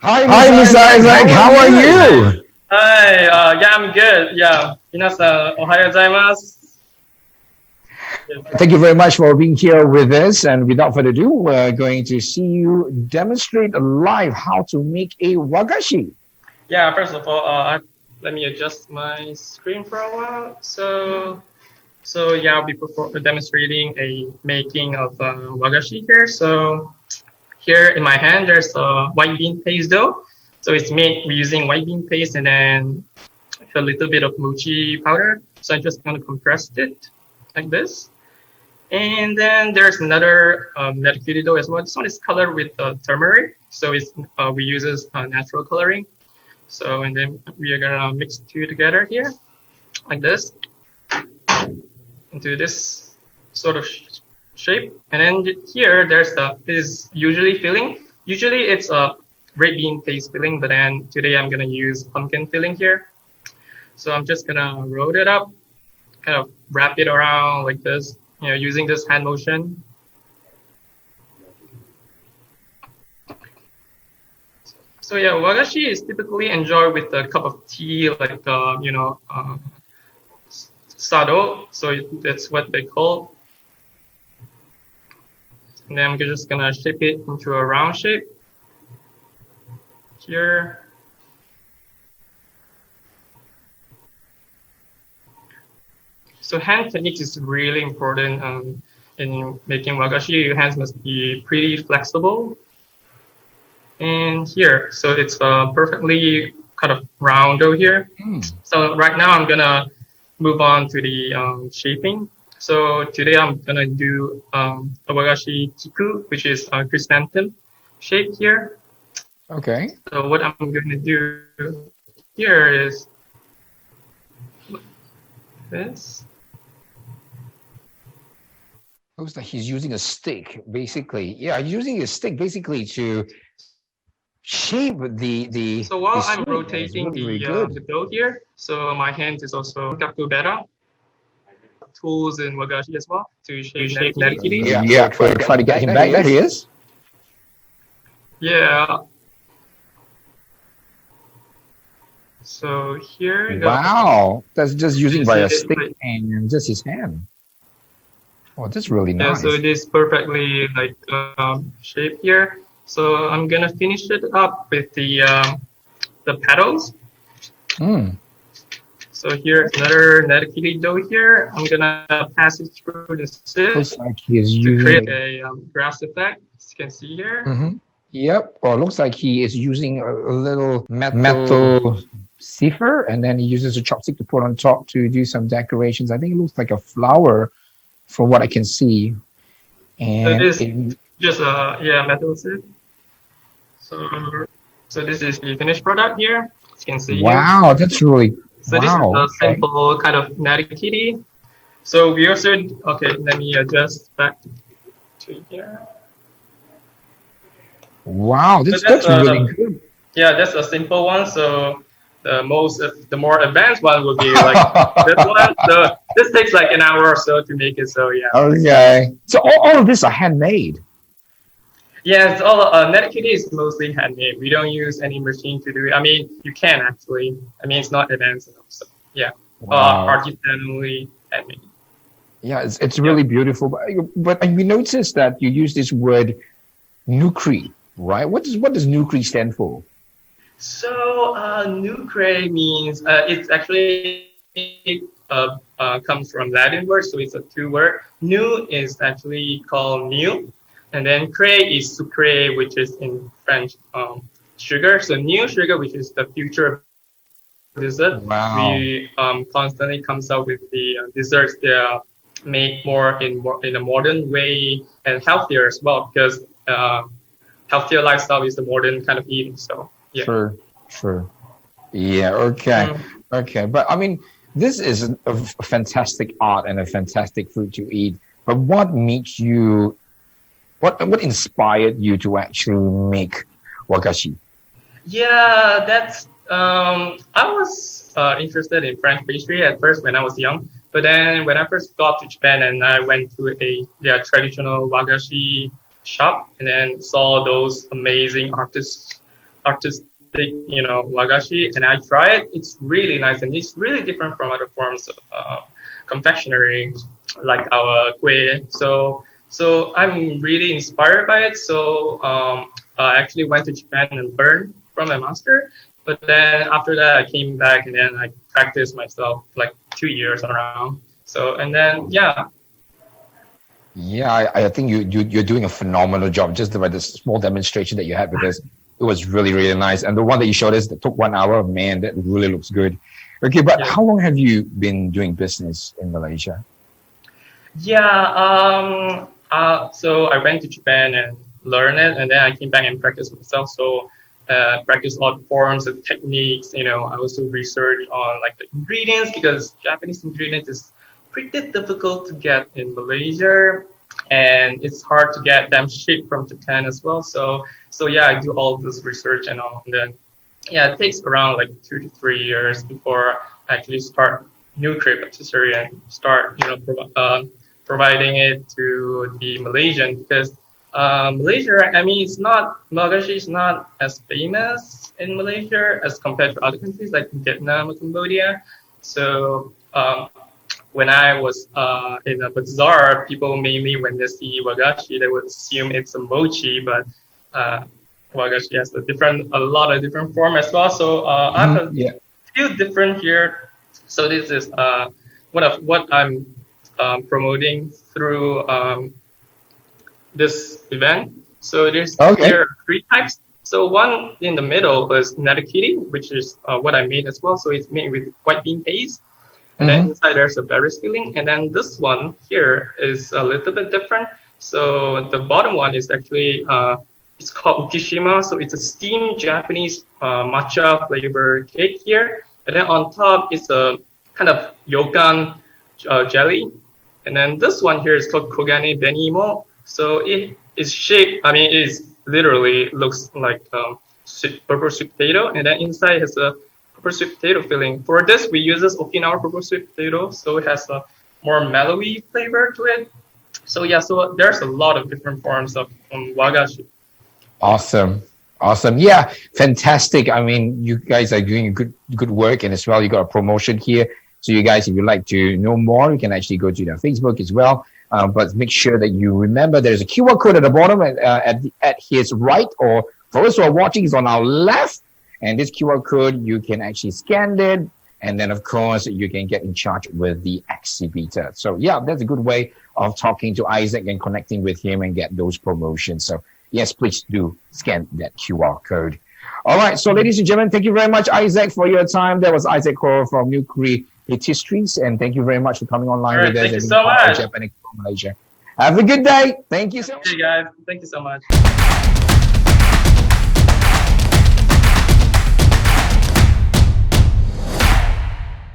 Hi, Mr. Isaac. How are you? Hi, yeah, I'm good. Yeah, 皆さん、おはようございます。Thank you very much for being here with us. And without further ado, we're going to see you demonstrate live how to make a wagashi. Yeah, first of all, let me adjust my screen for a while. So yeah, I'll be demonstrating a making of wagashi here. So here in my hand, there's a white bean paste dough. So it's made using white bean paste and then a little bit of mochi powder. So I'm just gonna compress it like this. And then there's another medicated dough as well. This one is colored with turmeric, so we uses natural coloring. So and then we are gonna mix two together here, like this, into this sort of shape. And then here is usually filling. Usually it's a red bean paste filling, but then today I'm gonna use pumpkin filling here. So I'm just gonna roll it up, kind of wrap it around like this, using this hand motion. So yeah, wagashi is typically enjoyed with a cup of tea, like sado. So that's what they call. And then I'm just gonna shape it into a round shape here. So hand technique is really important in making wagashi. Your hands must be pretty flexible. And here, so it's perfectly kind of round dough here. So right now I'm gonna move on to the shaping. So today I'm gonna do a wagashi kiku, which is a chrysanthemum shape here. Okay. So what I'm gonna do here is this. Looks like he's using a stick, basically. Yeah, using a stick basically to shape the. So while I'm rotating the dough here, so my hand is also kakubera tools in wagashi as well to shape narikiri. Yeah, try to get him back. There he is. Yeah. So here. Wow, that's just using by a stick and just his hand. Oh, that's really nice. Yeah, so it is perfectly like shaped here. So I'm gonna finish it up with the petals. So here's another narikiri dough here. I'm gonna pass it through the sieve like he's to create a grass effect, as you can see here. Yep. Or looks like he is using a little metal cipher, and then he uses a chopstick to put on top to do some decorations. I think it looks like a flower, from what I can see. And so this just a metal sieve. So this is the finished product here. As you can see. Wow, here. That's really. So this is a simple kind of narikiri. So we also let me adjust back to here. Wow, that's really good. Yeah, that's a simple one. So the more advanced one would be like this one. So this takes like an hour or so to make it. So yeah. Okay. So all of this are handmade. Yeah, it's all narikiri is mostly handmade. We don't use any machine to do it. I mean, you can actually. I mean, it's not advanced enough. So yeah, artisanally handmade. Yeah, it's really beautiful. But we noticed that you use this word Nucre, right? What does Nucre stand for? So Nucre means it's actually comes from Latin word, so it's a two word. Nu is actually called new, and then cre is sucre, which is in French sugar. So new sugar, which is the future dessert. Wow. We constantly comes out with the desserts that are made more in a modern way and healthier as well, because healthier lifestyle is the modern kind of eating. So yeah. Sure. Yeah. Okay. Okay. But I mean, this is a fantastic art and a fantastic food to eat. But what makes you? What inspired you to actually make wagashi? Yeah, that's I was interested in French pastry at first when I was young, but then when I first got to Japan and I went to their traditional wagashi shop and then saw those amazing artists artistic, wagashi, and I try it. It's really nice, and it's really different from other forms of confectionery, like our kue. So I'm really inspired by it. So I actually went to Japan and learned from my master. But then after that, I came back and then I practiced myself like 2 years around. So and then yeah. Yeah, I think you're doing a phenomenal job just by the small demonstration that you had with us. It was really, really nice. And the one that you showed us that took 1 hour, man, that really looks good. Okay, but Yeah. how long have you been doing business in Malaysia? Yeah, so I went to Japan and learned it, and then I came back and practiced myself. So practice all the forms and techniques. I also research on like the ingredients because Japanese ingredients is pretty difficult to get in Malaysia, and it's hard to get them shipped from Japan as well. So yeah, I do all this research and all, and then yeah, it takes around like 2 to 3 years before I actually start Nucre Pâtisserie and start providing it to the Malaysian because Malaysia, I mean, Malagasy is not as famous in Malaysia as compared to other countries like Vietnam or Cambodia. So when I was in a bazaar, people mainly when they see wagashi, they would assume it's a mochi, but wagashi has a lot of different form as well. So I have a Yeah. few different here. So this is what I'm promoting through this event. So there Okay. are three types. So one in the middle is Natakiri, which is what I made as well. So it's made with white bean paste. And then Mm-hmm. inside there's a berries filling. And then this one here is a little bit different. So the bottom one is actually, it's called Ukishima. So it's a steamed Japanese matcha flavor cake here. And then on top is a kind of yokan jelly. And then this one here is called Kogane Benimo. So it is shaped, I mean, it is literally looks like purple sweet potato. And then inside has a purple sweet potato filling. For this, we use this Okinawa purple sweet potato. So it has a more mellowy flavor to it. So yeah, so there's a lot of different forms of wagashi. Awesome. Awesome. Yeah, fantastic. I mean, you guys are doing good work, and as well, you got a promotion here. So you guys, if you'd like to know more, you can actually go to their Facebook as well. But make sure that you remember there's a QR code at the bottom at his right, or for those who are watching, is on our left. And this QR code, you can actually scan it. And then, of course, you can get in touch with the exhibitor. So, yeah, that's a good way of talking to Isaac and connecting with him and get those promotions. So, yes, please do scan that QR code. All right. So, ladies and gentlemen, thank you very much, Isaac, for your time. That was Isaac Ho from Nucre Pâtisseries. And thank you very much for coming online All with right, us thank you and being so part of much. Japan Expo Malaysia. Have a good day. Thank you so much. Hey guys, thank you so much.